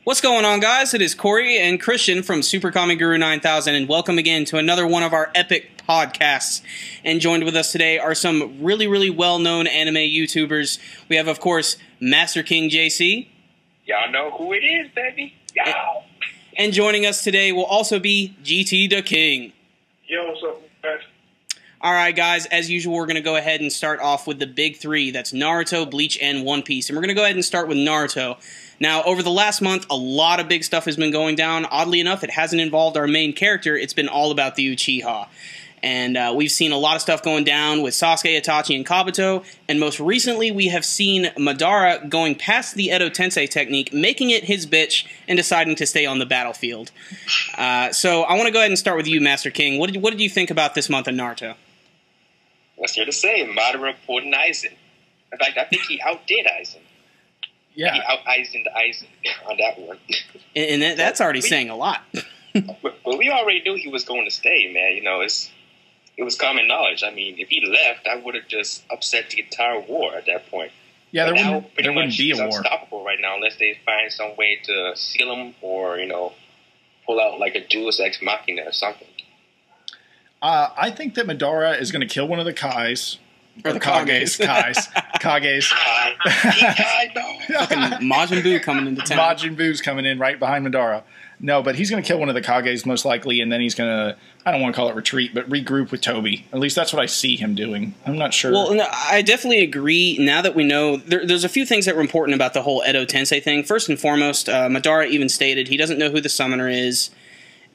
What's going on, guys? It is Corey and Christian from SuperKamiGuru9000, and welcome again to another one of our epic podcasts. And joined with us today are some really well-known anime YouTubers. We have, of course, Master King JC. Y'all know who it is, baby. Y'all. And joining us today will also be GT the King. Yo, what's up, guys? Alright, guys, as usual, we're going to go ahead and start off with the big three. That's Naruto, Bleach, and One Piece. And we're going to go ahead and start with Naruto. Now, over the last month, a lot of big stuff has been going down. Oddly enough, it hasn't involved our main character. It's been all about the Uchiha. And we've seen a lot of stuff going down with Sasuke, Itachi, and Kabuto. And most recently, we have seen Madara going past the Edo Tensei technique, making it his bitch, and deciding to stay on the battlefield. So I want to go ahead and start with you, Master King. What did you think about this month of Naruto? What's there to say? Madara pulled an Aizen. In fact, I think he outdid Aizen. Yeah. He out-Aizened Aizen on that one. And that's already saying a lot. But we already knew he was going to stay, man. You know, it was common knowledge. I mean, if he left, I would have just upset the entire war at that point. Yeah, there wouldn't be a war. He's unstoppable right now unless they find some way to seal him or, you know, pull out like a Deus Ex Machina or something. I think that Madara is going to kill one of the Kais. Or the Kages. Kages. Fucking Majin Buu coming into town. Majin Buu's coming in right behind Madara. No, but he's going to kill one of the Kages most likely, and then he's going to, I don't want to call it retreat, but regroup with Toby. At least that's what I see him doing. I'm not sure. Well, no, I definitely agree. Now that we know, there's a few things that were important about the whole Edo Tensei thing. First and foremost, Madara even stated he doesn't know who the summoner is.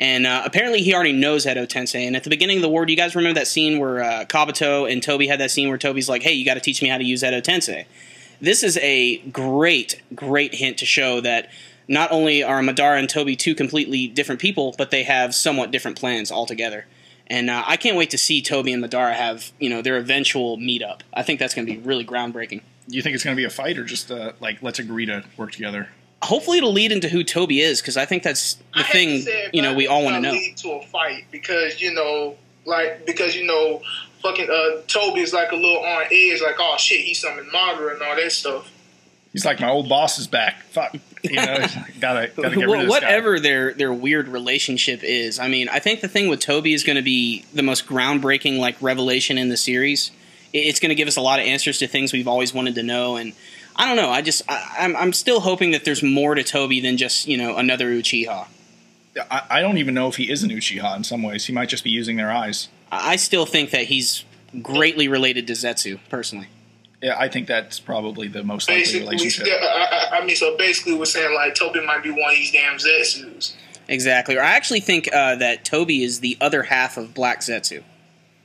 And apparently he already knows Edo Tensei. And at the beginning of the war, do you guys remember that scene where Kabuto and Toby had that scene where Toby's like, hey, you got to teach me how to use Edo Tensei. This is a great hint to show that not only are Madara and Toby two completely different people, but they have somewhat different plans altogether. And I can't wait to see Toby and Madara have, you know, their eventual meetup. I think that's going to be really groundbreaking. Do you think it's going to be a fight or just like, let's agree to work together? Hopefully it'll lead into who Toby is, because I think that's the thing, you know, we all want to know. Lead to a fight because, you know, fucking Toby is like a little on edge, like, oh shit, he summoned Madara and all that stuff. He's like, my old boss is back. Fuck, you know, gotta get rid of this whatever guy. their weird relationship is. I mean, I think the thing with Toby is going to be the most groundbreaking like revelation in the series. It's going to give us a lot of answers to things we've always wanted to know, and I don't know. I'm still hoping that there's more to Toby than just, you know, another Uchiha. I don't even know if he is an Uchiha in some ways. He might just be using their eyes. I still think that he's greatly related to Zetsu, personally. Yeah, I think that's probably the most likely relationship. So basically we're saying, like, Toby might be one of these damn Zetsus. Exactly. Or I actually think that Toby is the other half of Black Zetsu.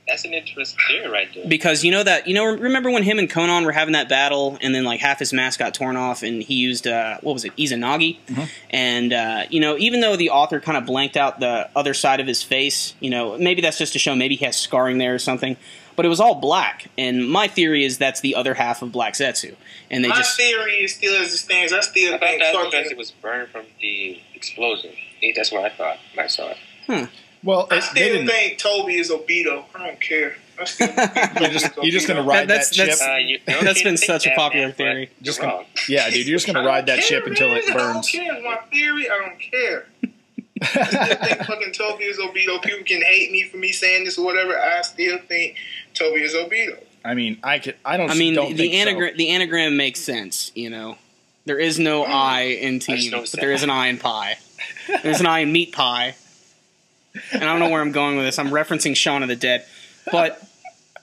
That's an interesting theory right there. Because remember when him and Konan were having that battle, and then like half his mask got torn off, and he used what was it, Izanagi? Mm-hmm. And you know, even though the author kind of blanked out the other side of his face, you know, maybe that's just to show maybe he has scarring there or something. But it was all black, and my theory is that's the other half of Black Zetsu. And my theory is still as it stands. I think that's because it was burned from the explosion. That's what I thought when I saw it. Well, I still think Toby is Obito. I don't care. I still you're just going to ride that chip. That's been such a popular theory. Yeah, dude, you're just going to ride that chip until it burns. I don't care. It's my theory. I don't care. I still think fucking Toby is Obito. People can hate me for me saying this or whatever. I still think Toby is Obito. I mean, don't think the anagram makes sense. You know, there is no I in team, but there is an I in pie. There's an I in meat pie. And I don't know where I'm going with this. I'm referencing Shaun of the Dead. But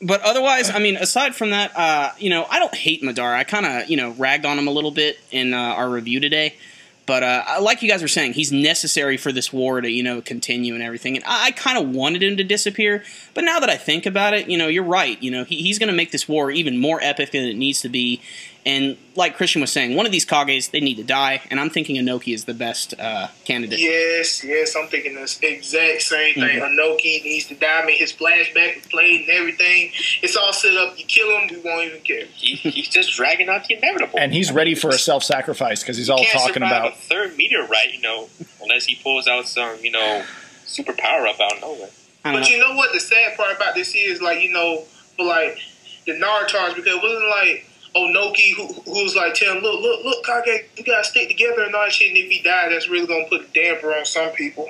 otherwise, I mean, aside from that, you know, I don't hate Madara. I kind of, you know, ragged on him a little bit in our review today. But like you guys were saying, he's necessary for this war to, you know, continue and everything. And I kind of wanted him to disappear. But now that I think about it, you know, you're right. You know, he's going to make this war even more epic than it needs to be. And like Christian was saying, one of these Kages, they need to die. And I'm thinking Inoki is the best candidate. Yes, I'm thinking the exact same thing. Inoki needs to die. I mean, his flashback was played and everything. It's all set up. You kill him, we won't even care. He's just dragging out the inevitable. And he's ready for a self-sacrifice because he's all talking about a third meteorite, you know, unless he pulls out some, you know, super power up out of nowhere. But you know what the sad part about this is, like, you know, for like the Naruto's, because it wasn't like Onoki, who's like telling him, look, Kage, you gotta stick together and all that shit. And if he dies, that's really gonna put a damper on some people.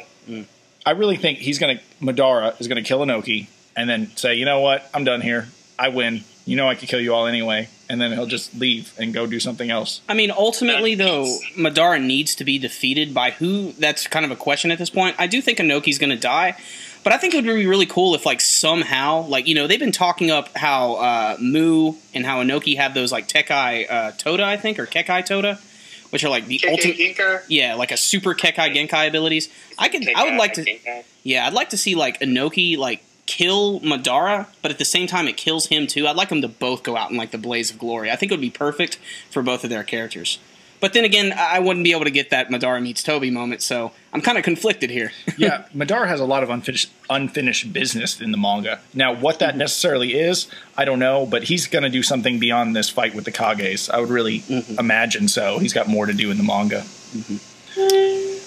I really think Madara is gonna kill Inoki and then say, you know what, I'm done here. I win. You know I could kill you all anyway. And then he'll just leave and go do something else. I mean, ultimately, though, Madara needs to be defeated by who? That's kind of a question at this point. I do think Inoki's going to die. But I think it would be really cool if, like, somehow, like, you know, they've been talking up how Mu and how Inoki have those, like, Tekai Toda, I think, or Kekai Toda, which are, like, the ultimate... Genkai? Yeah, like a super Kekai Genkai abilities. I would like to... Genkai? Yeah, I'd like to see, like, Inoki, like, kill Madara, but at the same time it kills him too. I'd like them to both go out in like the blaze of glory. I think it would be perfect for both of their characters. But then again, I wouldn't be able to get that Madara meets Toby moment, so I'm kind of conflicted here. Yeah, Madara has a lot of unfinished business in the manga. Now, what that necessarily is, I don't know, but he's going to do something beyond this fight with the Kages. I would really imagine so. He's got more to do in the manga.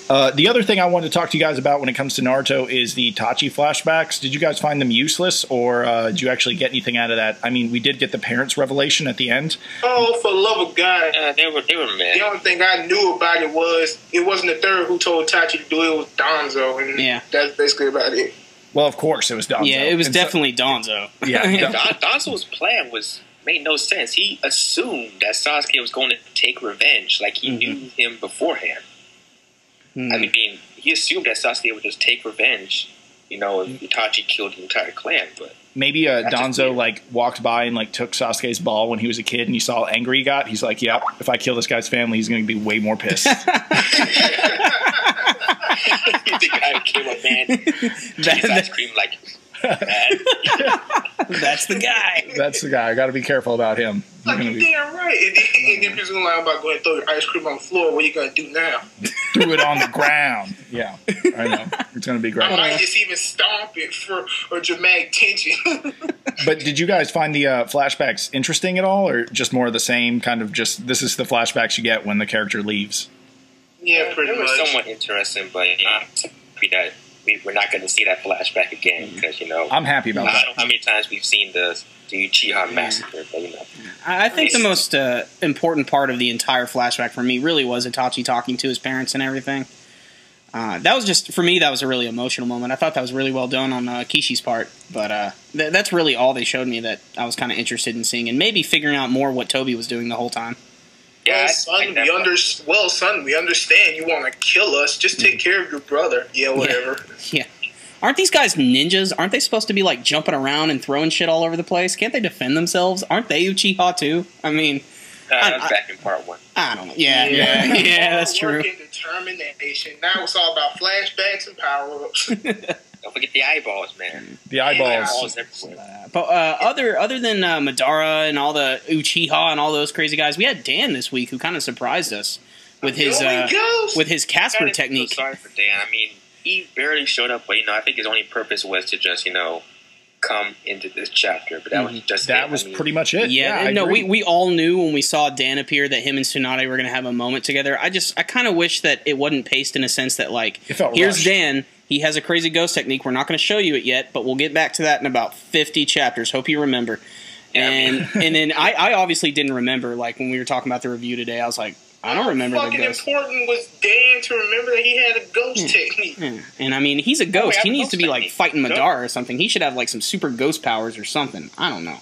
The other thing I wanted to talk to you guys about when it comes to Naruto is the Itachi flashbacks. Did you guys find them useless, or did you actually get anything out of that? I mean, we did get the parents' revelation at the end. Oh, for the love of God. They were mad. The only thing I knew about it was it wasn't the third who told Itachi to do it. It was Danzo, and that's basically about it. Well, of course, it was Danzo. Yeah, it was definitely Danzo. Yeah, Danzo's plan made no sense. He assumed that Sasuke was going to take revenge, like he knew him beforehand. I mean, he assumed that Sasuke would just take revenge, you know, if Itachi killed the entire clan. But maybe Danzo like walked by and like took Sasuke's ball when he was a kid, and he saw how angry he got. He's like, "Yep, if I kill this guy's family, he's going to be way more pissed." The guy came up, man. Ice cream like. That's the guy. That's the guy. I got to be careful about him. Like you're damn right. And then he's going about going to throw your ice cream on the floor. What are you going to do now? Threw it on the ground. Yeah, I know. It's going to be great. I might just even stomp it for dramatic tension. But did you guys find the flashbacks interesting at all, or just more of the same kind of just this is the flashbacks you get when the character leaves? Yeah, pretty much. It was somewhat interesting, but we're not going to see that flashback again because, you know... I'm happy about that. I don't know how many times we've seen the Uchiha massacre, but, you know... I think the most important part of the entire flashback for me really was Itachi talking to his parents and everything. That was just... For me, that was a really emotional moment. I thought that was really well done on Kishi's part, but that's really all they showed me that I was kind of interested in seeing, and maybe figuring out more what Toby was doing the whole time. Yeah, son, we understand you want to kill us. Just take care of your brother. Yeah, whatever. Yeah. Aren't these guys ninjas? Aren't they supposed to be, like, jumping around and throwing shit all over the place? Can't they defend themselves? Aren't they Uchiha, too? I mean... that's back in part 1. I don't know. Yeah, that's true. Determination. Now it's all about flashbacks and power-ups. Don't forget the eyeballs, man. The eyeballs. But other than Madara and all the Uchiha and all those crazy guys, we had Dan this week who kind of surprised us with his Casper technique. So sorry for Dan. I mean, he barely showed up, but you know, I think his only purpose was to just come into this chapter. But that was just pretty much it. Yeah, no, we all knew when we saw Dan appear that him and Tsunade were going to have a moment together. I kind of wish that it wasn't paced in a sense that like here's rushed. Dan. He has a crazy ghost technique. We're not going to show you it yet, but we'll get back to that in about 50 chapters. Hope you remember. And then I obviously didn't remember, like, when we were talking about the review today, I was like, I don't remember the ghost. Fucking important was Dan to remember that he had a ghost technique. Yeah. And, I mean, he's a ghost. He needs to be, like, fighting Madara or something. He should have, like, some super ghost powers or something. I don't know.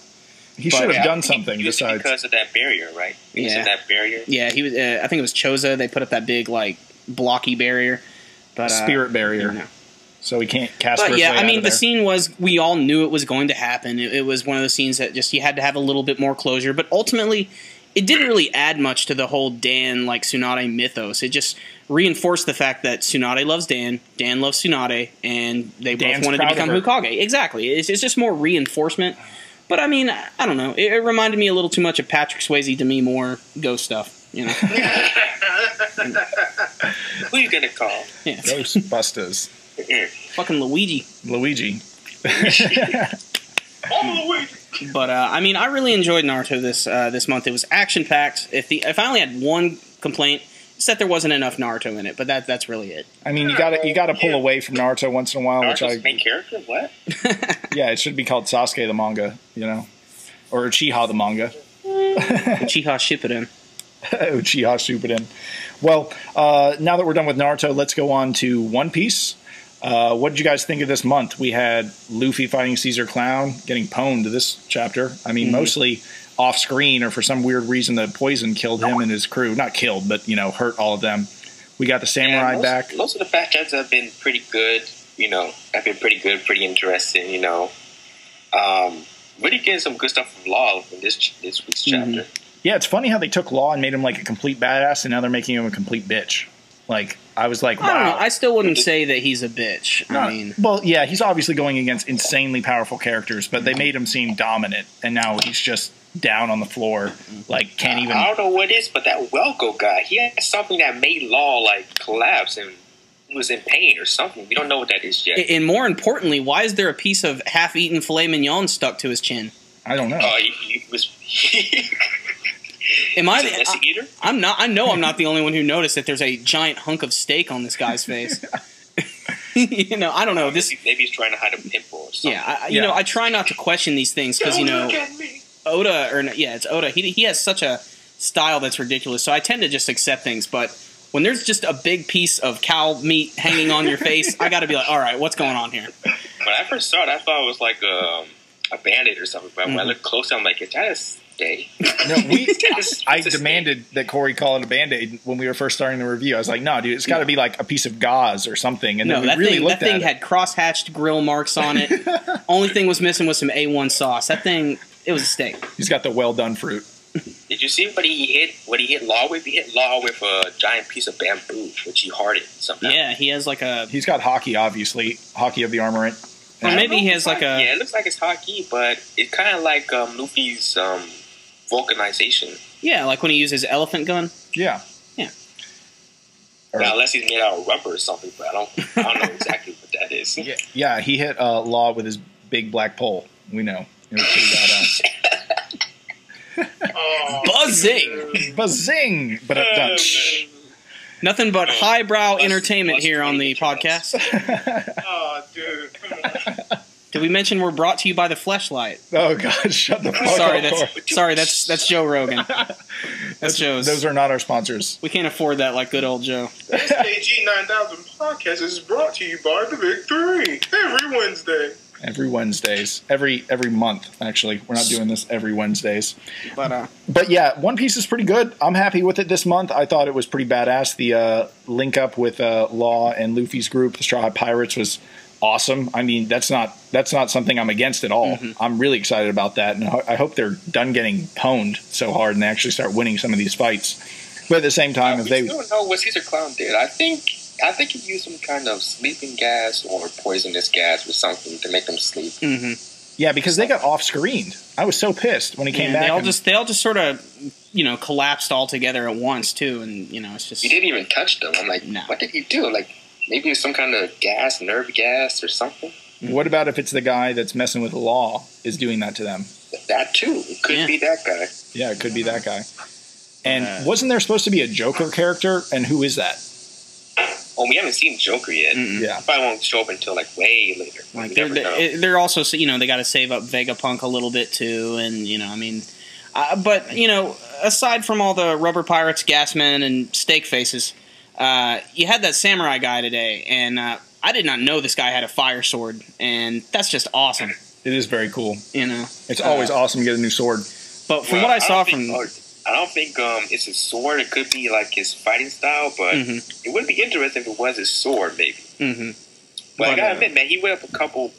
He should have done something besides... Because of that barrier, right? Because of that barrier. Yeah, he was. I think it was Choza. They put up that big, like, blocky barrier. But, spirit barrier. You know. So he can't cast. But yeah, I mean, the scene was we all knew it was going to happen. It was one of those scenes that just you had to have a little bit more closure. But ultimately, it didn't really add much to the whole Dan like Tsunade mythos. It just reinforced the fact that Tsunade loves Dan, Dan loves Tsunade, and they both wanted to become Hokage. Exactly. It's just more reinforcement. But I mean, I don't know. It reminded me a little too much of Patrick Swayze Demi Moore ghost stuff. You know. Who are you gonna call? Yeah. Ghostbusters. Fucking Luigi. Luigi. But I mean, I really enjoyed Naruto this month. It was action packed. If I only had one complaint, it's that there wasn't enough Naruto in it. But that's really it. I mean, you got to pull away from Naruto once in a while. Naruto's main character? What? Yeah, it should be called Sasuke the manga, you know, or Uchiha the manga. Uchiha Shippuden. Uchiha Shippuden. Well, now that we're done with Naruto, let's go on to One Piece. What did you guys think of this month? We had Luffy fighting Caesar Clown, getting pwned this chapter. I mean, mostly off screen, or for some weird reason the poison killed him and his crew. Not killed, but, hurt all of them. We got the samurai back. Most of the fast chats have been pretty good. Have been pretty good, pretty interesting. Really getting some good stuff from Law in this week's chapter. Yeah, it's funny how they took Law and made him like a complete badass, and now they're making him a complete bitch. Like, I was like, wow. I don't know. I still wouldn't say that he's a bitch. Well, yeah, he's obviously going against insanely powerful characters, but they made him seem dominant, and now he's just down on the floor, like, can't even... I don't know what it is, but that Welko guy, he had something that made Law, like, collapse, and he was in pain or something. We don't know what that is yet. And more importantly, why is there a piece of half-eaten filet mignon stuck to his chin? I don't know. He was... Am I the messy eater? I'm not. I know I'm not the only one who noticed that there's a giant hunk of steak on this guy's face. I don't know. Maybe he's trying to hide a pimple or something. Yeah, I try not to question these things because it's Oda. He has such a style that's ridiculous, so I tend to just accept things. But when there's just a big piece of cow meat hanging on your face, I got to be like, all right, what's going on here? When I first saw it, I thought it was like a Band-Aid or something. But when I looked closer, I'm like, is that a steak? No, I demanded that Corey call it a Band-Aid when we were first starting the review. I was like, no, dude, it's got to be like a piece of gauze or something. And then that thing had cross-hatched grill marks on it. Only thing was missing was some A1 sauce. That thing, it was a steak. He's got the well-done fruit. Did you see what he hit Law with? He hit Law with a giant piece of bamboo, which he hearted somehow. Yeah, he has like a... He's got Haki, obviously. Haki of the Armorant. Or maybe he has like a... Yeah, it looks like it's Haki, but it's kind of like Luffy's vulcanization. Yeah, like when he uses elephant gun. Yeah. Now, unless he's made out of rubber or something, but I don't know exactly what that is. Yeah, he hit Law with his big black pole. We know. It was pretty badass. Buzzing! Buzzing! But Nothing but highbrow entertainment here on the podcast. Oh, dude. Did we mention we're brought to you by the Fleshlight? Oh God, shut the fuck up. Sorry, that's Joe Rogan. That's Joe's. Those are not our sponsors. We can't afford that like good old Joe. SKG9000 podcast is brought to you by the Big Three every Wednesday. Every Wednesdays. Every month, actually. We're not doing this every Wednesdays. But yeah, One Piece is pretty good. I'm happy with it this month. I thought it was pretty badass. The link up with Law and Luffy's group, the Straw Hat Pirates, was awesome. I mean, that's not something I'm against at all. I'm really excited about that, and I hope they're done getting pwned so hard and they actually start winning some of these fights. But at the same time, we don't know what Caesar Clown did. I think he used some kind of sleeping gas or poisonous gas or something to make them sleep. Yeah, because they got off-screened. I was so pissed when he came back. They all just sort of, collapsed all together at once too, and it's just. He didn't even touch them. I'm like, no. What did he do? Like, maybe some kind of gas, nerve gas or something. What about if it's the guy that's messing with the Law is doing that to them? That too. It could be that guy. Yeah, it could be that guy. And wasn't there supposed to be a Joker character? And who is that? Oh, we haven't seen Joker yet. Yeah, probably won't show up until like way later. Like they're also they got to save up Vegapunk a little bit too, and but aside from all the rubber pirates, gas men, and steak faces, you had that samurai guy today, and I did not know this guy had a fire sword, and that's just awesome. It is very cool. It's always awesome to get a new sword. But from what I saw I don't think it's his sword. It could be like his fighting style, but it would be interesting if it was his sword, maybe. But I gotta admit, man, he went up a couple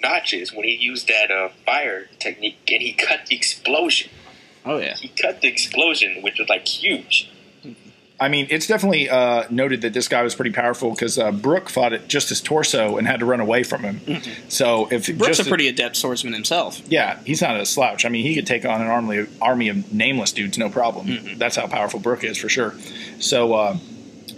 notches when he used that fire technique, and he cut the explosion. Oh yeah, he cut the explosion, which was like huge. I mean, it's definitely noted that this guy was pretty powerful because Brook fought at just his torso and had to run away from him. So if Brook's a pretty adept swordsman himself. Yeah, he's not a slouch. I mean, he could take on an army of nameless dudes, no problem. That's how powerful Brook is for sure. So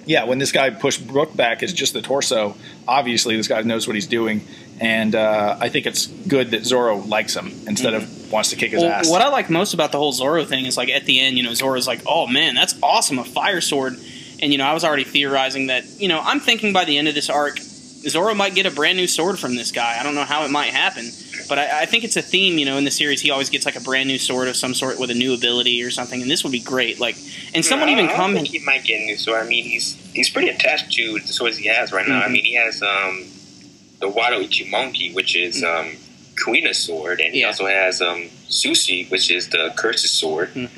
yeah, when this guy pushed Brook back as just the torso, obviously this guy knows what he's doing. And I think it's good that Zoro likes him instead of wants to kick his ass. What I like most about the whole Zoro thing is, like, at the end, Zoro's like, oh, man, that's awesome, a fire sword. And, I was already theorizing that, I'm thinking by the end of this arc, Zoro might get a brand new sword from this guy. I don't know how it might happen. But I think it's a theme, you know, in the series. He always gets like a brand new sword of some sort with a new ability or something, and this would be great. Like, and someone even commented, he might get a new sword. I mean, he's pretty attached to the swords he has right now. I mean, he has the Wado Ichimonki, which is Kuina's sword, and he also has Sushi, which is the Curse's sword.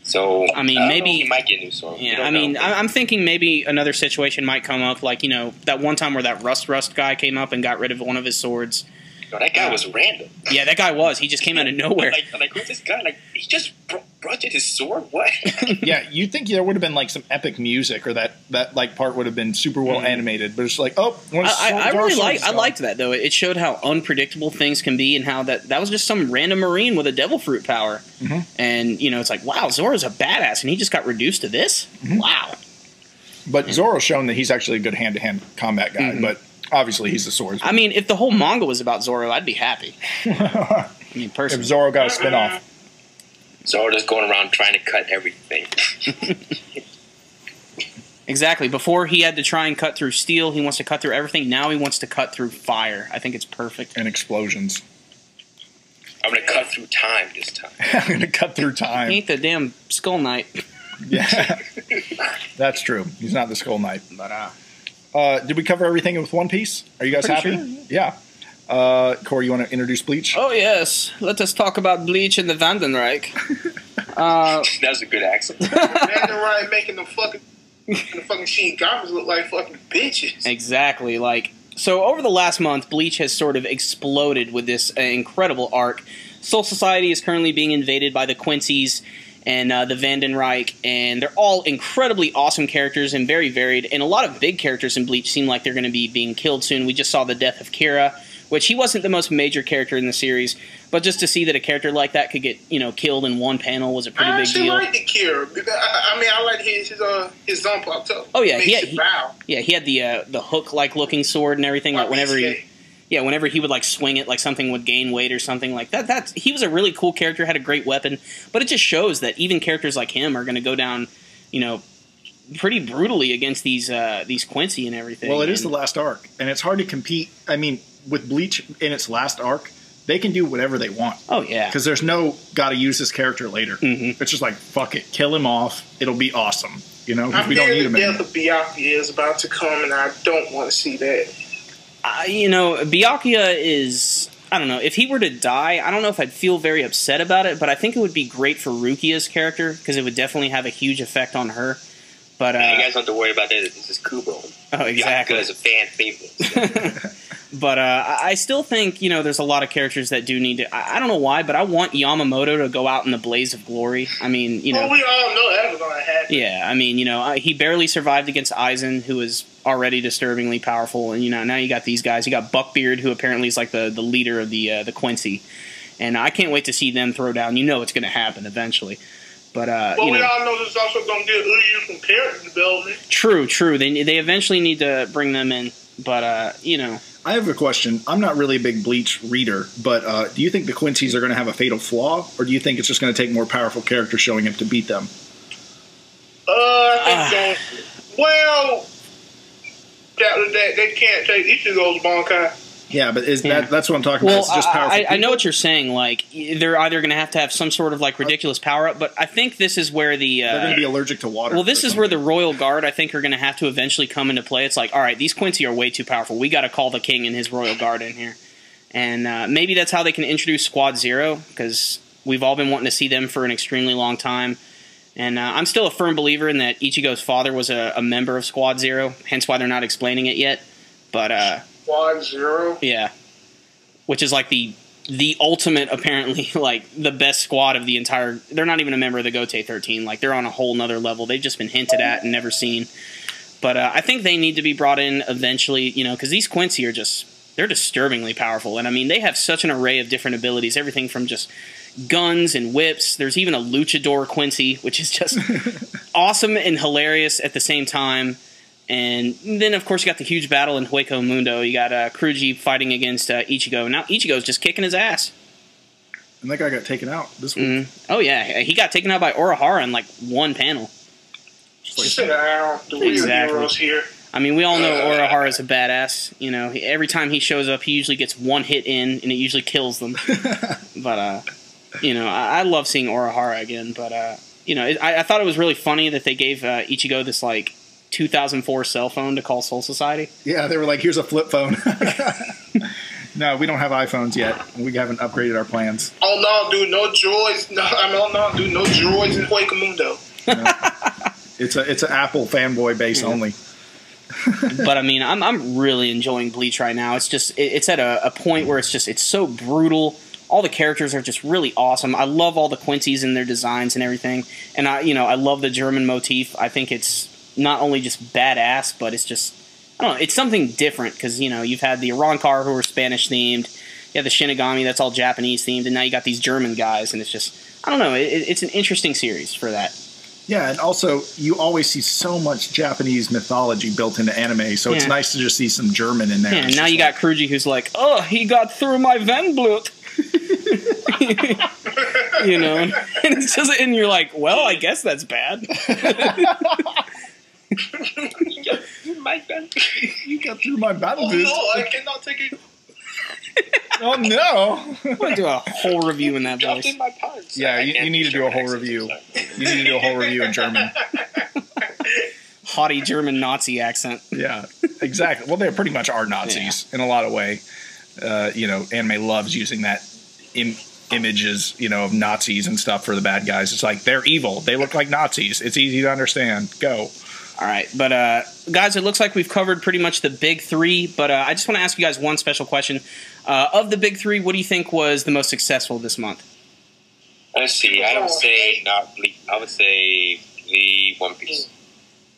So I mean, maybe he might get a new sword. Yeah, I mean, I'm thinking maybe another situation might come up, like, you know, that one time where that Rust guy came up and got rid of one of his swords. No, that guy was random. Yeah, that guy was. He just came out of nowhere. Like who's this guy? Like, he just brought you his sword? What? Yeah, you'd think there would have been like some epic music, or that like part would have been super well animated, but it's like, oh, I liked that though. It showed how unpredictable things can be, and how that was just some random Marine with a devil fruit power. And you know, it's like, wow, Zoro's a badass, and he just got reduced to this. Wow. But Zoro's shown that he's actually a good hand-to-hand combat guy, but obviously he's the swordsman. I mean, if the whole manga was about Zoro, I'd be happy. I mean, personally. If Zoro got a spinoff. Zoro just going around trying to cut everything. Exactly. Before he had to try and cut through steel, he wants to cut through everything. Now he wants to cut through fire. I think it's perfect. And explosions. I'm going to cut through time this time. I'm going to cut through time. He ain't the damn Skull Knight. Yeah. That's true. He's not the Skull Knight. But, did we cover everything with One Piece? Are you guys happy? Sure. Yeah. Corey, you want to introduce Bleach? Oh, yes. Let us talk about Bleach and the Vandenreich. That's a good accent. Vandenreich making the fucking Shinigami look like fucking bitches. Exactly. Like, so over the last month, Bleach has sort of exploded with this incredible arc. Soul Society is currently being invaded by the Quincy's and the Vandenreich, and they're all incredibly awesome characters and very varied, and a lot of big characters in Bleach seem like they're going to be being killed soon. We just saw the death of Kira, which he wasn't the most major character in the series, but just to see that a character like that could get, you know, killed in one panel was a pretty big deal. I actually like the Kira. I mean, I like his Zanpakuto too. Oh yeah, he had the hook-like looking sword and everything. Like whenever he would like swing it, like something would gain weight or something like that. He was a really cool character, had a great weapon, but it just shows that even characters like him are going to go down, you know, pretty brutally against these Quincy and everything. Well, it is the last arc, and it's hard to compete. I mean, with Bleach in its last arc, they can do whatever they want. Oh yeah, because there's no got to use this character later. It's just like, fuck it, kill him off. It'll be awesome. You know, I we don't need him. The death of Byakuya is about to come, and I don't want to see that. You know, Byakuya is, I don't know, if he were to die, I don't know if I'd feel very upset about it, but I think it would be great for Rukia's character, because it would definitely have a huge effect on her. But you guys don't have to worry about that. This is Kubo. Oh, exactly. Byakuya is a fan favorite. But I still think, you know, there's a lot of characters that do need to... I don't know why, but I want Yamamoto to go out in the blaze of glory. I mean, you know... Well, we all know that's going to happen. Yeah, I mean, you know, he barely survived against Aizen, who was already disturbingly powerful. And, you know, now you got these guys. You got Buckbeard, who apparently is like the leader of the Quincy. And I can't wait to see them throw down. You know it's going to happen eventually. But, well, we all know this is also going to get Uryu from character development. True. They eventually need to bring them in. But, you know... I have a question. I'm not really a big Bleach reader, but do you think the Quincy's are going to have a fatal flaw, or do you think it's just going to take more powerful characters showing up to beat them? I think well, they can't take Ichigo's Bankai. Yeah, but that's what I'm talking about. It's just powerful I know what you're saying. Like, they're either going to have some sort of like ridiculous power up, but I think this is where they're going to be allergic to water. Well, this is where the Royal Guard, I think, are going to have to eventually come into play. It's like, all right, these Quincy are way too powerful. We got to call the king and his Royal Guard in here, and maybe that's how they can introduce Squad Zero, because we've all been wanting to see them for an extremely long time. And I'm still a firm believer in that Ichigo's father was a member of Squad Zero, hence why they're not explaining it yet. But Squad Zero? Yeah. Which is like the ultimate, apparently, like the best squad of the entire... They're not even a member of the Gote 13. Like, they're on a whole nother level. They've just been hinted at and never seen. But I think they need to be brought in eventually, you know, because these Quincy are just... They're disturbingly powerful. And, I mean, they have such an array of different abilities. Everything from just guns and whips. There's even a luchador Quincy, which is just awesome and hilarious at the same time. And then, of course, you got the huge battle in Hueco Mundo. You got Kruji fighting against Ichigo. Now Ichigo's just kicking his ass. And that guy got taken out this week. Oh, yeah. He got taken out by Urahara in, like, one panel. Just sit down. The real heroes here. I mean, we all know Urahara's a badass. You know, every time he shows up, he usually gets one hit in, and it usually kills them. But, you know, I love seeing Urahara again. But, you know, I thought it was really funny that they gave Ichigo this, like, 2004 cell phone to call Soul Society. Yeah, they were like, here's a flip phone. No, we don't have iPhones yet. We haven't upgraded our plans. Oh, no, dude, no droids. No, dude, no droids in Huecamundo. It's an Apple fanboy base only. But I mean, I'm really enjoying Bleach right now. It's just it's at a point where it's so brutal. All the characters are just really awesome. I love all the Quincy's and their designs and everything. And I love the German motif. I think it's not only just badass, but it's just, I don't know, it's something different because, you know, you've had the Arankar who are Spanish themed, you have the Shinigami that's all Japanese themed, and now you got these German guys, and it's just, I don't know, it's an interesting series for that. Yeah, and also, you always see so much Japanese mythology built into anime, so it's nice to just see some German in there. Yeah, and now you got Kruji who's like, oh, he got through my Venblut. You know, and it's just, and you're like, well, I guess that's bad. You got through my battle boots. Oh no, I cannot take it. Oh no! I'm gonna do a whole review in that voice. In my pants. Yeah, you need to do a whole review. You need to do a whole review in German. Haughty German Nazi accent. Yeah, exactly. Well, they pretty much are Nazis in a lot of way. You know, anime loves using that images, you know, of Nazis and stuff for the bad guys. It's like, they're evil. They look like Nazis. It's easy to understand. Go. All right. But, guys, it looks like we've covered pretty much the big three. But I just want to ask you guys one special question. Of the big three, what do you think was the most successful this month? Let's see. I would say not Bleach. I would say the One Piece.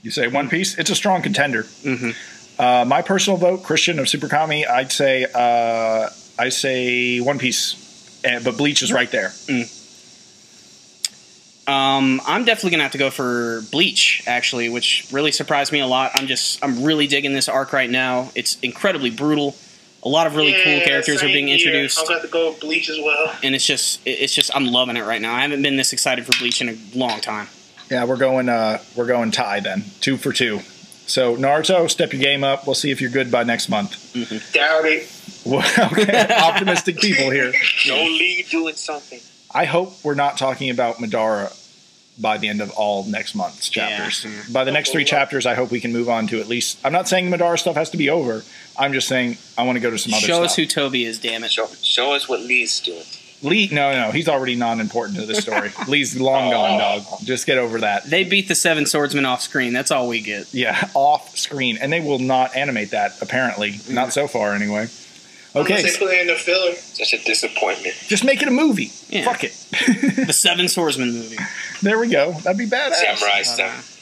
You say One Piece? It's a strong contender. Mm-hmm. My personal vote, Christian of Super Kami, I'd say One Piece, but Bleach is right there. I'm definitely gonna have to go for Bleach, actually, which really surprised me a lot. I'm really digging this arc right now. It's incredibly brutal. A lot of really cool characters are being introduced. I'm gonna have to go with Bleach as well. And it's just I'm loving it right now. I haven't been this excited for Bleach in a long time. Yeah, we're going tie then, 2 for 2. So Naruto, step your game up. We'll see if you're good by next month. Mm-hmm. Doubt it. Well, okay, optimistic people here. No lead doing something. I hope we're not talking about Madara by the end of all next month's chapters. Yeah. By the next 3 chapters, I hope we can move on to at least... I'm not saying the Madara stuff has to be over. I'm just saying I want to go to some other stuff. Show us who Toby is, damn it. Show us what Lee's doing. Lee, no, he's already non-important to this story. Lee's long gone, dog. Just get over that. They beat the 7 swordsmen off screen. That's all we get. Yeah, off screen. And they will not animate that, apparently. Not so far, anyway. Okay. Unless they put it in the filler. Such a disappointment. Just make it a movie. Yeah. Fuck it. The 7 swordsmen movie. There we go. That'd be badass. Samurai stuff.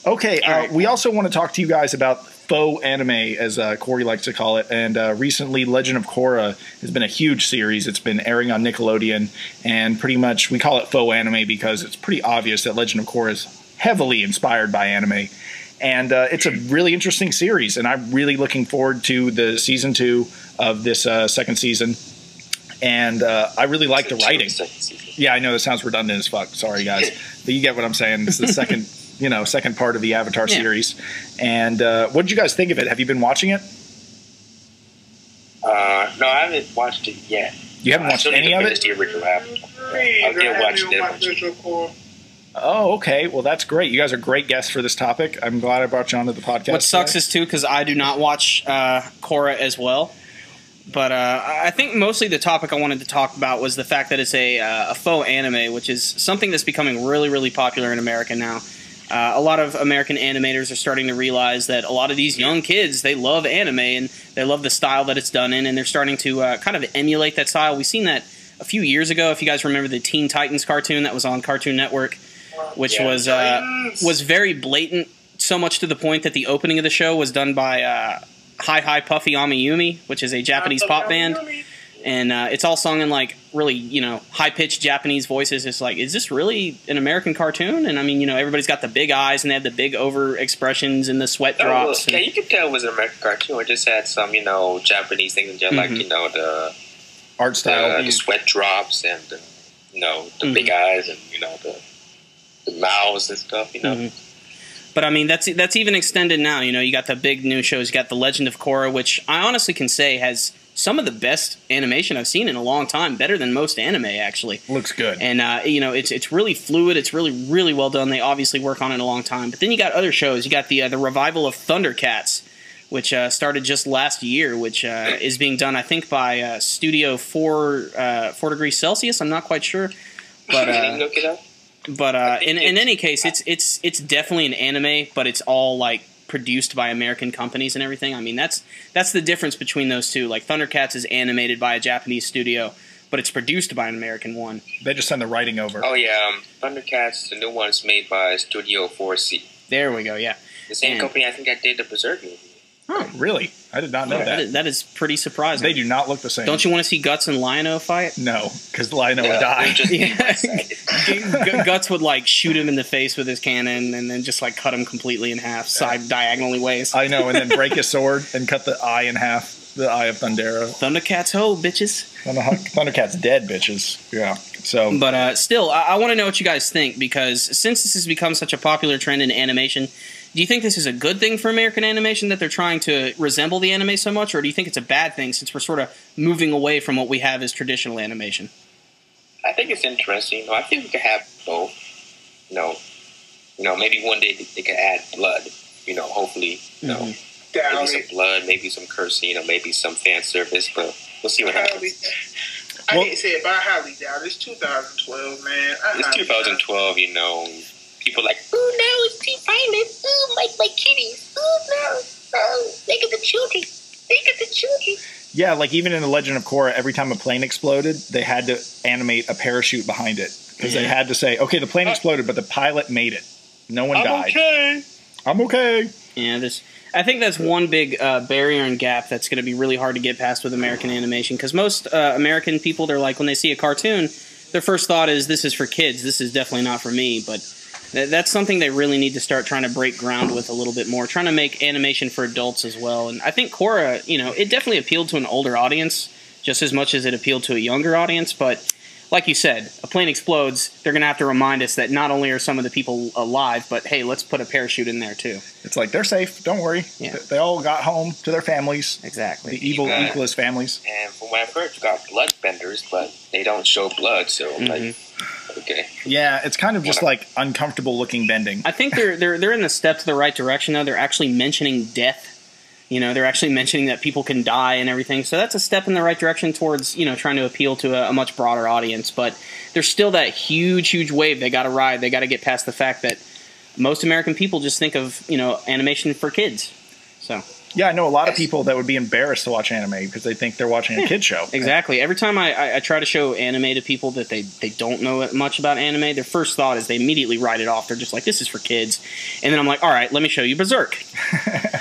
Okay, right. We also want to talk to you guys about faux anime, as Corey likes to call it. And recently, Legend of Korra has been a huge series. It's been airing on Nickelodeon. And pretty much, we call it faux anime because it's pretty obvious that Legend of Korra is heavily inspired by anime. And it's a really interesting series. And I'm really looking forward to the season 2 of this second season. And I really like the writing. Yeah, I know that sounds redundant as fuck. Sorry, guys. But you get what I'm saying. It's the second... second part of the Avatar series. And what did you guys think of it? Have you been watching it? No, I haven't watched it yet. You haven't watched any of it? The original Avatar. I did watch it. Oh, okay. Well, that's great. You guys are great guests for this topic. I'm glad I brought you onto the podcast. What sucks is, too, because I do not watch Korra as well. But I think mostly the topic I wanted to talk about was the fact that it's a faux anime, which is something that's becoming really, really popular in America now. A lot of American animators are starting to realize that a lot of these young kids, they love anime and they love the style that it's done in, and they're starting to kind of emulate that style. We've seen that a few years ago. If you guys remember the Teen Titans cartoon that was on Cartoon Network, which was very blatant, so much to the point that the opening of the show was done by Hi Puffy Amiyumi, which is a Japanese pop band. And it's all sung in, like, really, high-pitched Japanese voices. It's like, is this really an American cartoon? And, I mean, everybody's got the big eyes, and they have the big over-expressions and the sweat drops. Yeah, you could tell it was an American cartoon. It just had some, Japanese things, just like, the... art style. The sweat drops and, the big eyes and, the mouths and stuff, But I mean, that's even extended now. You know, you got the big new shows. You got The Legend of Korra, which I honestly can say has some of the best animation I've seen in a long time. Better than most anime, actually. Looks good. And you know, it's really fluid. It's really well done. They obviously work on it a long time. But then you got other shows. You got the revival of Thundercats, which started just last year, which is being done, I think, by Studio 4 Degrees Celsius. I'm not quite sure, but look it up. But in any case, it's definitely an anime, but it's all like produced by American companies and everything. I mean, that's the difference between those two. Like Thundercats is animated by a Japanese studio, but it's produced by an American one. They just send the writing over. Oh yeah, Thundercats, the new one's made by Studio 4C. There we go. Yeah, the same company I think that did the Berserk movie. Huh, really? I did not know that. That is pretty surprising. They do not look the same. Don't you want to see Guts and Lion-O fight? No, because Lion-O would die. Guts would like shoot him in the face with his cannon and then just like cut him completely in half, diagonally ways. I know, and then break his sword and cut the eye in half. The eye of Thundera. Thundercats ho, bitches. Thundercats dead, bitches. Yeah. So, but still, I want to know what you guys think, because since this has become such a popular trend in animation, do you think this is a good thing for American animation that they're trying to resemble the anime so much, or do you think it's a bad thing since we're sort of moving away from what we have as traditional animation? I think it's interesting. I think we could have both. You know, maybe one day they could add blood. You know, hopefully, maybe some blood, maybe some cursing, maybe some fan service, but we'll see what happens. I hate to say it, but I highly doubt it. It's 2012, man. It's 2012, you know. People like, oh no, it's too violent. Oh, my kitties. Oh no, look at the children. Look at the children. Yeah, like even in The Legend of Korra, every time a plane exploded, they had to animate a parachute behind it. Because they had to say, okay, the plane exploded, but the pilot made it. No one died. Okay. I'm okay. Yeah, I think that's one big barrier and gap that's going to be really hard to get past with American animation. Because most American people, they're like, when they see a cartoon, their first thought is, this is for kids. This is definitely not for me. But that's something they really need to start trying to break ground with a little bit more, trying to make animation for adults as well. And I think Korra, it definitely appealed to an older audience just as much as it appealed to a younger audience. But like you said, a plane explodes, they're going to have to remind us that not only are some of the people alive, but hey, let's put a parachute in there too. It's like, they're safe, don't worry. Yeah. They all got home to their families. Exactly. The evil, equalist families. And from what I've heard, you got bloodbenders, but they don't show blood, so like, okay. Yeah, it's kind of just like uncomfortable looking bending. I think they're in the step to the right direction though. They're actually mentioning death. They're actually mentioning that people can die and everything. So that's a step in the right direction towards, trying to appeal to a much broader audience. But there's still that huge wave they got to ride. They got to get past the fact that most American people just think of, animation for kids. So yeah, I know a lot of people that would be embarrassed to watch anime because they think they're watching a kid show. Exactly. Every time I try to show anime to people that they don't know much about anime, their first thought is they immediately write it off. They're just like, this is for kids. And then I'm like, all right, let me show you Berserk.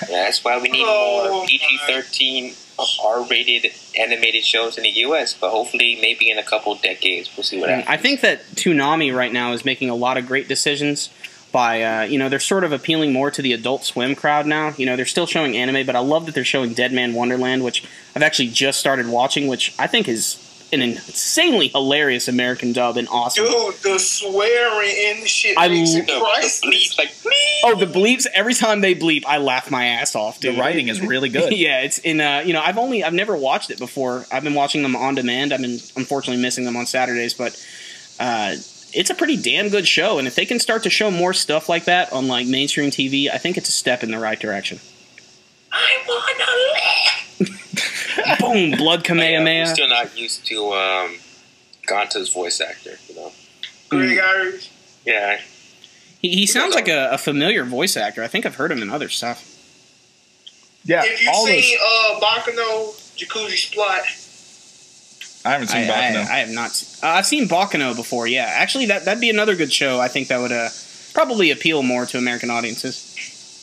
Yeah, that's why we need more PG-13 R-rated animated shows in the U.S., but hopefully maybe in a couple decades we'll see what happens. I think that Toonami right now is making a lot of great decisions by, they're sort of appealing more to the Adult Swim crowd now. They're still showing anime, but I love that they're showing Dead Man Wonderland, which I've actually just started watching, which I think is an insanely hilarious American dub and awesome. Dude, the swearing in the shit makes it priceless. Like, bleep. Oh, the bleeps! Every time they bleep, I laugh my ass off, dude. The writing is really good. Yeah, it's in. I've never watched it before. I've been watching them on demand. I've been unfortunately missing them on Saturdays, but it's a pretty damn good show. And if they can start to show more stuff like that on like mainstream TV, I think it's a step in the right direction. I wanna live. Boom! Blood Kamehameha. I'm still not used to Ganta's voice actor. Greg Irish. Yeah. He sounds like a familiar voice actor. I think I've heard him in other stuff. Yeah, if you've seen Bakano, Jacuzzi Splot. I haven't seen Bakano. I have not. I've seen Bakano before. Yeah, actually, that'd be another good show. I think that would probably appeal more to American audiences.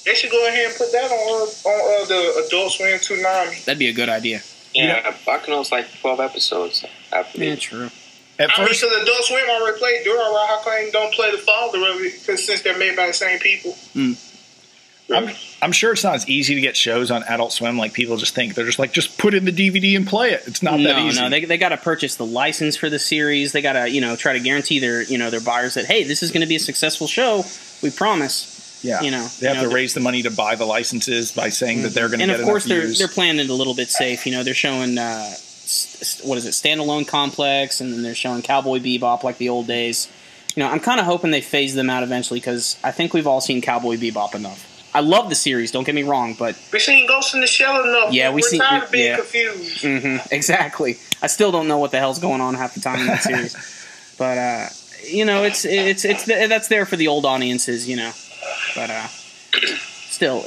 They should go ahead and put that on the Adult Swim Toonami. That'd be a good idea. Yeah, Bakano's like 12 episodes. I believe. Yeah, true. At first, because Adult Swim already played Dora, how come they don't play the father of it? Because since they're made by the same people. I'm sure it's not as easy to get shows on Adult Swim like people just think. They're just like, just put in the DVD and play it. It's not that easy. No, they got to purchase the license for the series. They got to try to guarantee their buyers that, hey, this is going to be a successful show. We promise. Yeah, you know, they have to raise the money to buy the licenses by saying that they're going to get enough views. And of course, they're playing it a little bit safe. You know, they're showing what is it, Standalone Complex, and then they're showing Cowboy Bebop like the old days. You know, I'm kind of hoping they phase them out eventually because I think we've all seen Cowboy Bebop enough. I love the series, don't get me wrong, but we've seen Ghost in the Shell enough. Yeah, we're tired of being confused. Exactly. I still don't know what the hell's going on half the time in that series, but you know, it's that's there for the old audiences, you know. But still,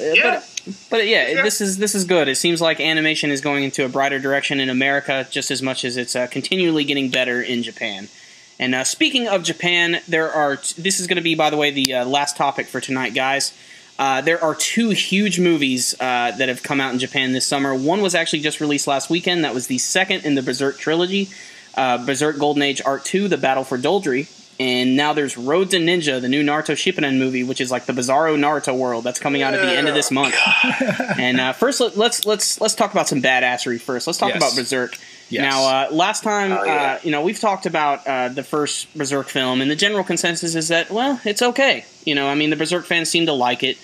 but yeah, this is good. It seems like animation is going into a brighter direction in America just as much as it's continually getting better in Japan. And speaking of Japan, this is going to be, by the way, the last topic for tonight, guys. There are 2 huge movies that have come out in Japan this summer. One was actually just released last weekend. That was the second in the Berserk trilogy, Berserk Golden Age Art 2, The Battle for Doldry. And now there's Road to Ninja, the new Naruto Shippuden movie, which is like the Bizarro Naruto world that's coming out at the end of this month. And first, let's talk about some badassery first. Let's talk about Berserk. Yes. Now, last time, you know, we've talked about the first Berserk film, and the general consensus is that, well, it's okay. You know, I mean, the Berserk fans seem to like it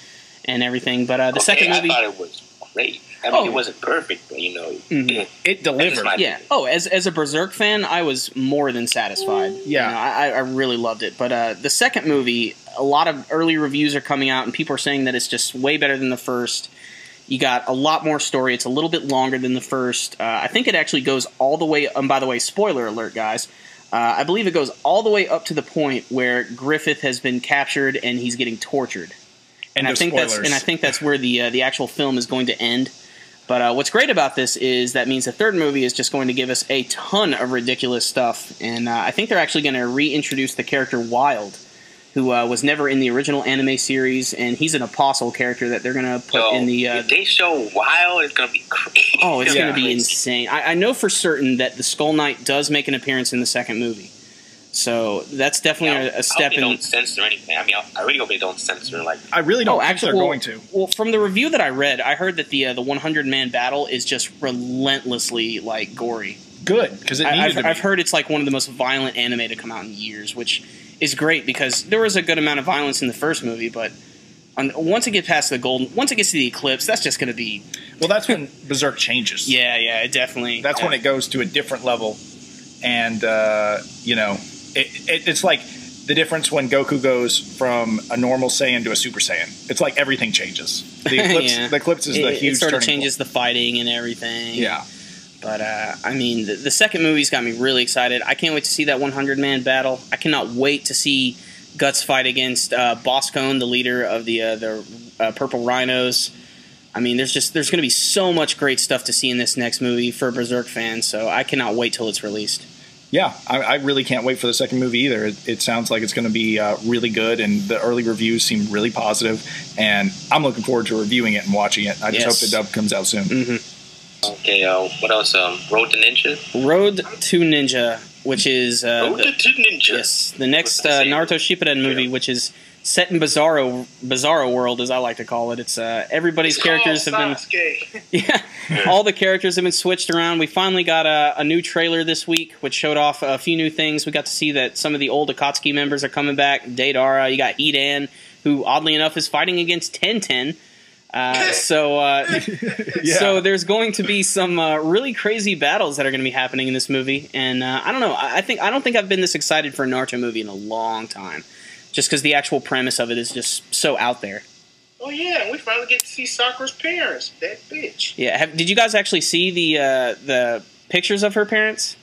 and everything, but the second movie... I thought it was great. I mean, it wasn't perfect, but, you know, it delivered. Yeah. Oh, as a Berserk fan, I was more than satisfied. Yeah. You know, I really loved it. But the second movie, a lot of early reviews are coming out, and people are saying that it's just way better than the first. You got a lot more story. It's a little bit longer than the first. I think it actually goes all the way... by the way, spoiler alert, guys. I believe it goes all the way up to the point where Griffith has been captured and he's getting tortured. And I think that's where the actual film is going to end. But what's great about this is that means the third movie is just going to give us a ton of ridiculous stuff. And I think they're actually going to reintroduce the character Wild, who was never in the original anime series, and he's an apostle character that they're going to put in the... if they show Wild, it's going to be crazy. Oh, it's going to be insane. I know for certain that the Skull Knight does make an appearance in the second movie. So that's definitely a step in... I hope they don't censor anything. I mean, I really hope they don't censor, like... I really don't think they're going to. Well, from the review that I read, I heard that the 100-man battle is just relentlessly, like, gory. Good, because it needed to be. I've heard it's, like, one of the most violent anime to come out in years, which is great, because there was a good amount of violence in the first movie, but once it gets past once it gets to the Eclipse, that's just going to be... Well, that's when Berserk changes. Yeah, it definitely... That's when it goes to a different level, and, you know... It's like the difference when Goku goes from a normal Saiyan to a Super Saiyan. It's like everything changes. The Eclipse is the huge. It sort of changes the fighting and everything. Yeah. But I mean, the second movie's got me really excited. I can't wait to see that 100-man battle. I cannot wait to see Guts fight against Boss Cone, the leader of the Purple Rhinos. I mean, there's going to be so much great stuff to see in this next movie for Berserk fans. So I cannot wait till it's released. Yeah, I really can't wait for the second movie either. It sounds like it's going to be really good, and the early reviews seem really positive, and I'm looking forward to reviewing it and watching it. I just hope the dub comes out soon. Okay, what else? Road to Ninja? Road to Ninja, which is... Road to Ninja. Yes, the next Naruto Shippuden movie, which is set in Bizarro world, as I like to call it. It's everybody's characters have been... all the characters have been switched around. We finally got a new trailer this week, which showed off a few new things. We got to see that some of the old Akatsuki members are coming back. Deidara, you got Hidan, who oddly enough is fighting against Tenten. So there's going to be some really crazy battles that are going to be happening in this movie, and I don't know. I don't think I've been this excited for a Naruto movie in a long time, just because the actual premise of it is just so out there. Oh yeah, we finally get to see Sakura's parents. That bitch. Yeah, did you guys actually see the pictures of her parents?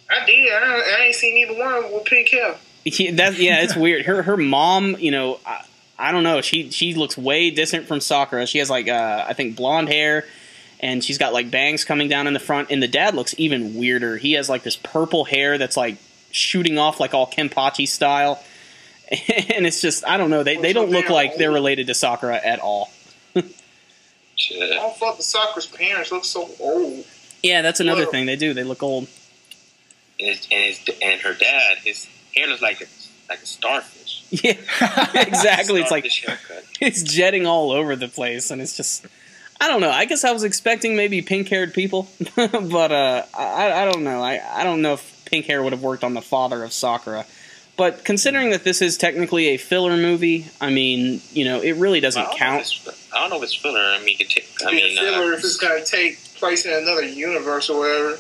I did. I ain't seen either one with pink hair. Yeah, it's weird. Her mom, you know. I don't know. She looks way different from Sakura. She has like I think blonde hair, and she's got like bangs coming down in the front. And the dad looks even weirder. He has like this purple hair that's like shooting off like all Kenpachi style. And it's just, I don't know. They don't look like they're related to Sakura at all. I thought the Sakura's parents look so old. Yeah, that's another thing. They do. They look old. And her dad, his hair looks like a starfish. Yeah, exactly. It's like it's jetting all over the place, and it's just, I don't know. I guess I was expecting maybe pink-haired people, but I don't know. I don't know if pink hair would have worked on the father of Sakura. But considering that this is technically a filler movie, I mean, you know, it really doesn't count. I don't know if it's filler. I mean, filler if it's going to take place in another universe or whatever.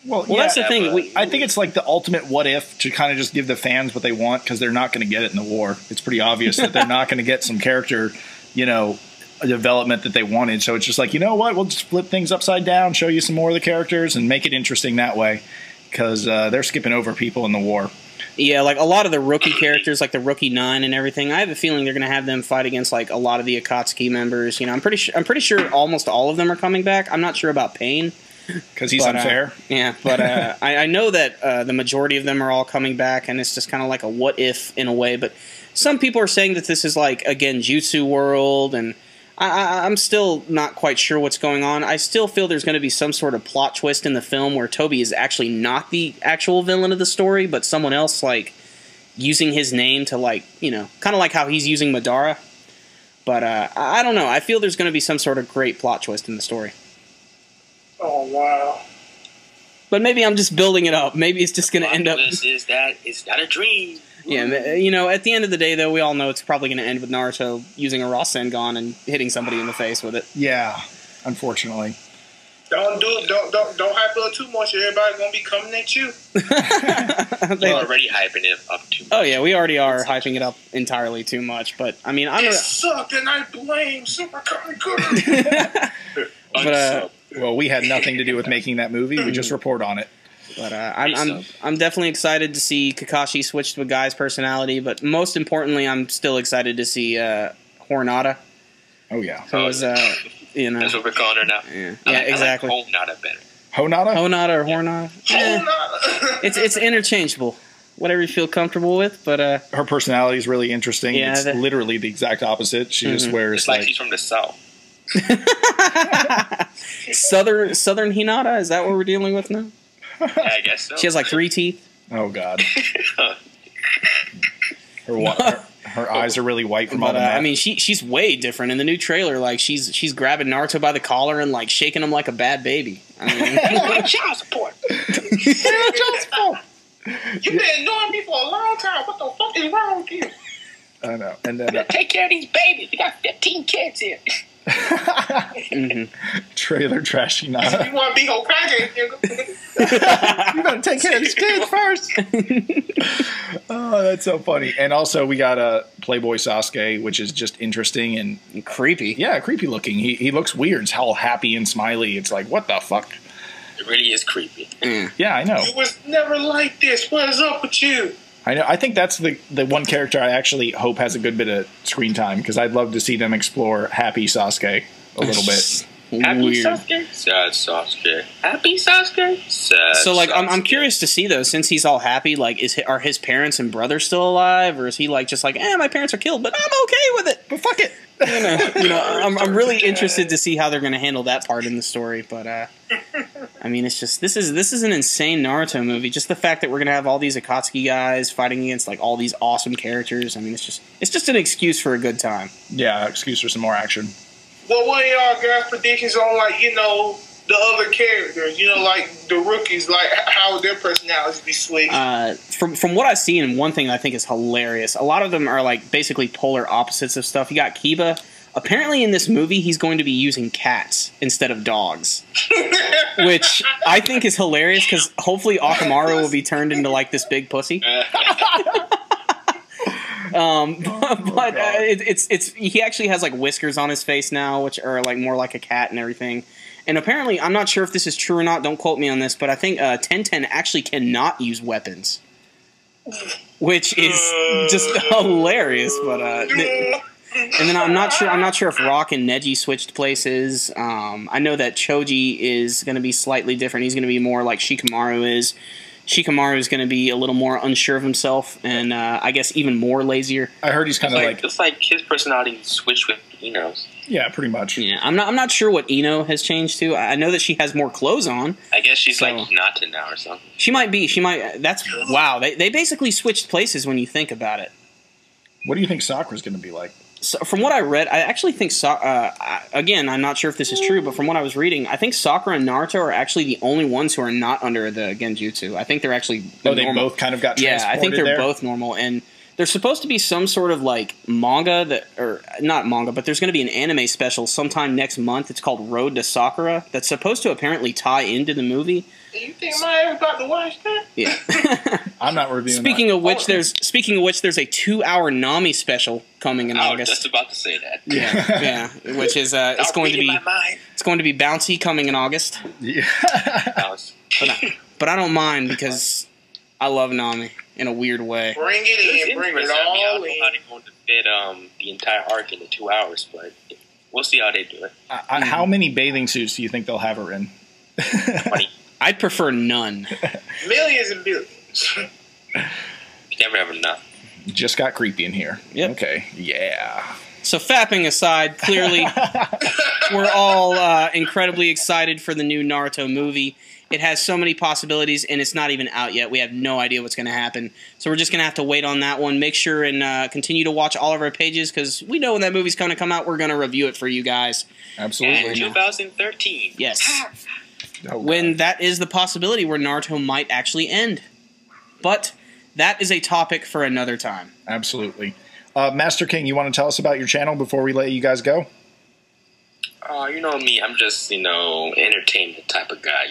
Well, that's the thing. I think it's like the ultimate what if to kind of just give the fans what they want because they're not going to get it in the war. It's pretty obvious that they're not going to get some character, you know, development that they wanted. So it's just like, you know what? We'll just flip things upside down, show you some more of the characters, and make it interesting that way because they're skipping over people in the war. Yeah, like a lot of the rookie characters, like the Rookie 9 and everything, I have a feeling they're going to have them fight against like a lot of the Akatsuki members. You know, I'm pretty sure almost all of them are coming back. I'm not sure about Pain. Because he's unfair? Yeah, but I know that the majority of them are all coming back, and it's just kind of like a what if in a way. But some people are saying that this is like a Genjutsu world, and I'm still not quite sure what's going on. I still feel there's going to be some sort of plot twist in the film where Toby is actually not the actual villain of the story, but someone else like using his name to like, you know, kind of like how he's using Madara. But I don't know. I feel there's going to be some sort of great plot twist in the story. Oh, wow. But maybe I'm just building it up. Maybe it's just going to end up... Is that it's not a dream. Yeah, you know, at the end of the day, though, we all know it's probably going to end with Naruto using a Rasengan and hitting somebody in the face with it. Yeah, unfortunately. Don't hype it up too much. Everybody's going to be coming at you. We're already hyping it up too much. Oh, yeah, we already are hyping it up entirely too much. But, I mean, It sucked, and I blame SuperKamiGuru. But, well, we had nothing to do with making that movie. We just report on it. But I'm definitely excited to see Kakashi switch to a guy's personality. But most importantly, I'm still excited to see Hornada. Oh yeah, who's you know, that's what we're calling her now. Yeah, exactly. I like Hornada better. Honada or Hornada. It's interchangeable. Whatever you feel comfortable with. But her personality is really interesting. Yeah, it's literally the exact opposite. She just wears it's like she's from the South. Southern Hinata. Is that what we're dealing with now? Yeah, I guess so. She has like 3 teeth. Oh God. Her eyes are really white from all the I mean, she's way different in the new trailer. Like she's grabbing Naruto by the collar and like shaking him like a bad baby. I mean, child support. You've been ignoring me for a long time. What the fuck is wrong with you? I know. And then take care of these babies. We got 15 kids here. Trailer trashy Nana. You want to be Hokage? You gotta take care of these kids first. Oh, that's so funny. And also, we got a Playboy Sasuke, which is just interesting and creepy. Yeah, creepy looking. He looks weird. It's all happy and smiley. It's like, what the fuck? It really is creepy. Yeah, I know. It was never like this. What is up with you? I know. I think that's the one character I actually hope has a good bit of screen time because I'd love to see them explore Happy Sasuke a little bit. Happy Sasuke, sad Sasuke. Happy Sasuke, sad. So, like, Sasuke. I'm curious to see though, since he's all happy. Like, are his parents and brother still alive, or is he like just like, my parents are killed, but I'm okay with it. But fuck it. You know, I'm really interested to see how they're going to handle that part in the story. But I mean, it's just this is an insane Naruto movie. Just the fact that we're going to have all these Akatsuki guys fighting against like all these awesome characters. I mean, it's just an excuse for a good time. Yeah, excuse for some more action. Well, what are y'all guys' predictions on, like, you know, the other characters? You know, like the rookies, like how would their personalities be switched? From what I've seen, one thing I think is hilarious. A lot of them are like basically polar opposites of stuff. You got Kiba. Apparently, in this movie, he's going to be using cats instead of dogs, which I think is hilarious because hopefully Akamaru will be turned into like this big pussy. But he actually has like whiskers on his face now, which are like more like a cat and everything. And apparently, I'm not sure if this is true or not. Don't quote me on this, but I think Tenten actually cannot use weapons, which is just hilarious. But and then I'm not sure if Rock and Neji switched places. I know that Choji is going to be slightly different. He's going to be more like Shikamaru is. Shikamaru is going to be a little more unsure of himself, and I guess even more lazier. I heard he's kind of like it's like his personality switched with Ino's. Yeah, pretty much. Yeah, I'm not sure what Ino has changed to. I know that she has more clothes on. I guess she's like Hinata now or something. She might be. That's wow. They basically switched places when you think about it. What do you think Sakura's going to be like? So from what I read, I actually think again, I'm not sure if this is true, but from what I was reading, I think Sakura and Naruto are actually the only ones who are not under the Genjutsu. I think they're actually they both kind of got transported. Yeah, I think they're both normal, and there's supposed to be some sort of like manga or not manga, but there's going to be an anime special sometime next month. It's called Road to Sakura. That's supposed to apparently tie into the movie. You think I ever got to watch that? Yeah. I'm not reviewing. Speaking of which, there's a 2-hour Nami special coming in August. I was just about to say that. Yeah, which is it's going to be bouncy coming in August. Yeah. But I don't mind because I love Nami in a weird way. Bring it in, bring it all I don't know how they're going to fit the entire arc into 2 hours, but we'll see how they do it. How many bathing suits do you think they'll have her in? 20. I'd prefer none. Millions and billions. You never have enough. Just got creepy in here. Yep. Okay. Yeah. So fapping aside, clearly we're all incredibly excited for the new Naruto movie. It has so many possibilities, and it's not even out yet. We have no idea what's going to happen. So we're just going to have to wait on that one. Make sure and continue to watch all of our pages, because we know when that movie's going to come out, we're going to review it for you guys. Absolutely. And 2013. Yes. Oh, when that is the possibility where Naruto might actually end. But that is a topic for another time. Absolutely. Master King, you want to tell us about your channel before we let you guys go? You know me, I'm just, entertainment type of guy,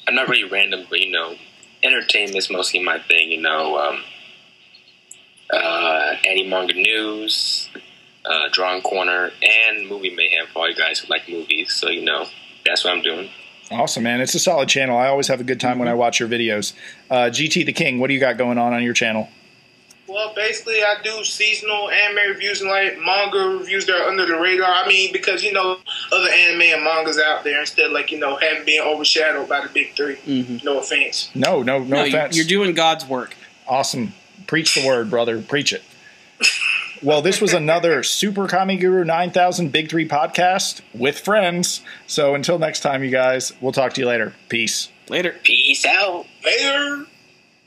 I'm not really random, but, entertainment's mostly my thing, anti-manga news, Drawing Corner, and Movie Mayhem for all you guys who like movies. So, that's what I'm doing. Awesome, man. It's a solid channel. I always have a good time when I watch your videos. GT the King, what do you got going on your channel? Well, basically, I do seasonal anime reviews and like manga reviews that are under the radar. I mean, because, other anime and mangas out there instead, haven't been overshadowed by the big three. Mm-hmm. No offense. No offense. You're doing God's work. Awesome. Preach the word, brother. Preach it. Well, this was another SuperKamiGuru9000 Big 3 podcast with friends. So until next time, you guys, we'll talk to you later. Peace. Later. Peace out. Later.